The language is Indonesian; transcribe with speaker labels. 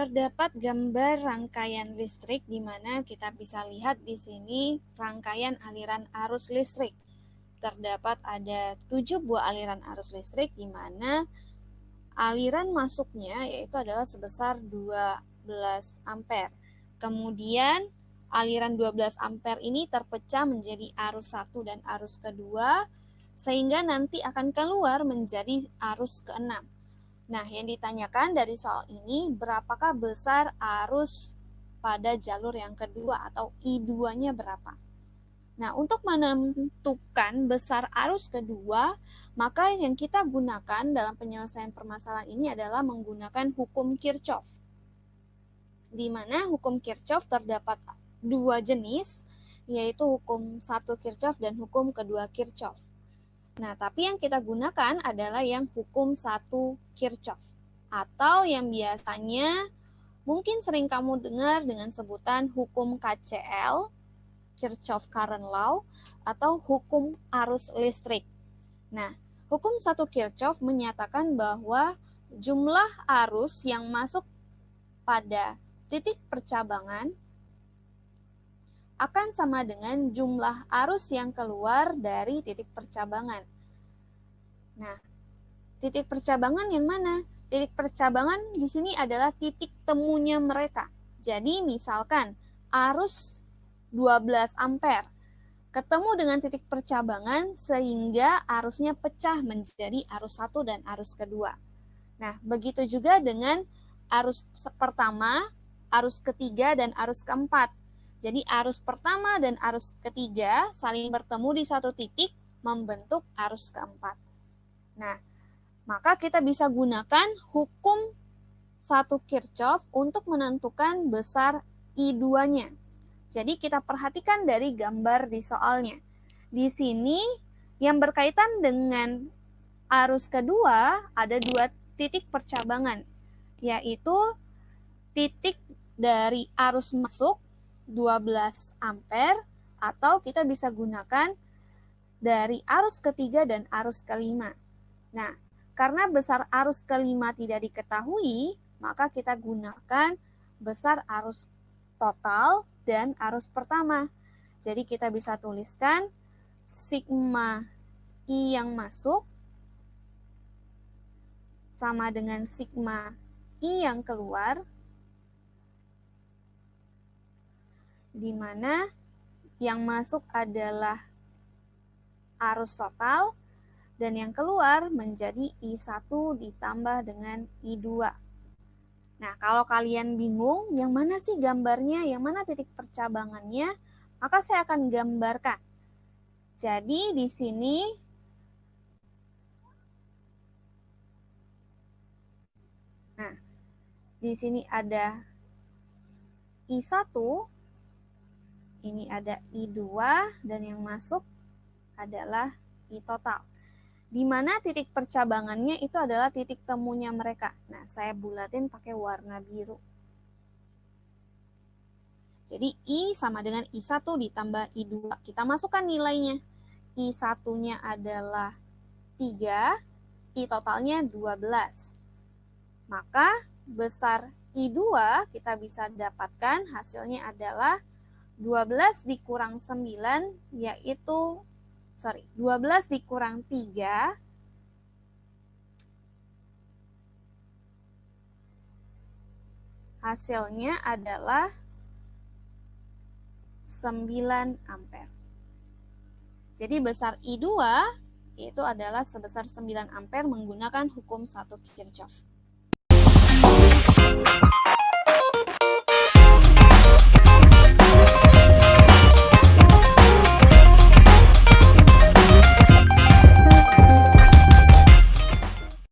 Speaker 1: Terdapat gambar rangkaian listrik di mana kita bisa lihat di sini rangkaian aliran arus listrik. Terdapat ada 7 buah aliran arus listrik di mana aliran masuknya yaitu adalah sebesar 12 ampere. Kemudian aliran 12 ampere ini terpecah menjadi arus 1 dan arus kedua sehingga nanti akan keluar menjadi arus ke-6. Nah, yang ditanyakan dari soal ini, berapakah besar arus pada jalur yang kedua atau I2-nya berapa? Nah, untuk menentukan besar arus kedua, maka yang kita gunakan dalam penyelesaian permasalahan ini adalah menggunakan hukum Kirchhoff. Di mana hukum Kirchhoff terdapat dua jenis, yaitu hukum 1 Kirchhoff dan hukum kedua Kirchhoff. Nah, tapi yang kita gunakan adalah yang hukum 1 Kirchhoff atau yang biasanya mungkin sering kamu dengar dengan sebutan hukum KCL, Kirchhoff Current Law, atau hukum arus listrik. Nah, hukum 1 Kirchhoff menyatakan bahwa jumlah arus yang masuk pada titik percabangan akan sama dengan jumlah arus yang keluar dari titik percabangan. Nah, titik percabangan yang mana? Titik percabangan di sini adalah titik temunya mereka. Jadi misalkan arus 12 ampere ketemu dengan titik percabangan sehingga arusnya pecah menjadi arus 1 dan arus kedua. Nah, begitu juga dengan arus pertama, arus ketiga, dan arus keempat. Jadi arus pertama dan arus ketiga saling bertemu di satu titik membentuk arus keempat. Nah, maka kita bisa gunakan hukum 1 Kirchhoff untuk menentukan besar I2-nya. Jadi kita perhatikan dari gambar di soalnya. Di sini yang berkaitan dengan arus kedua ada dua titik percabangan, yaitu titik dari arus masuk 12 ampere atau kita bisa gunakan dari arus ketiga dan arus kelima. Nah, karena besar arus kelima tidak diketahui, maka kita gunakan besar arus total dan arus pertama. Jadi kita bisa tuliskan sigma I yang masuk sama dengan sigma I yang keluar, di mana yang masuk adalah arus total dan yang keluar menjadi I1 ditambah dengan I2. Nah, kalau kalian bingung yang mana sih gambarnya, yang mana titik percabangannya, maka saya akan gambarkan. Jadi di sini di sini ada I1, ini ada I2, dan yang masuk adalah I total. Di mana titik percabangannya itu adalah titik temunya mereka. Nah, saya bulatin pakai warna biru. Jadi I sama dengan I1 ditambah I2. Kita masukkan nilainya. I1-nya adalah 3, I totalnya 12. Maka besar I2 kita bisa dapatkan hasilnya adalah 12 dikurang 9 yaitu 12 dikurang 3 hasilnya adalah 9 ampere. Jadi besar I2 itu adalah sebesar 9 ampere menggunakan hukum 1 Kirchhoff.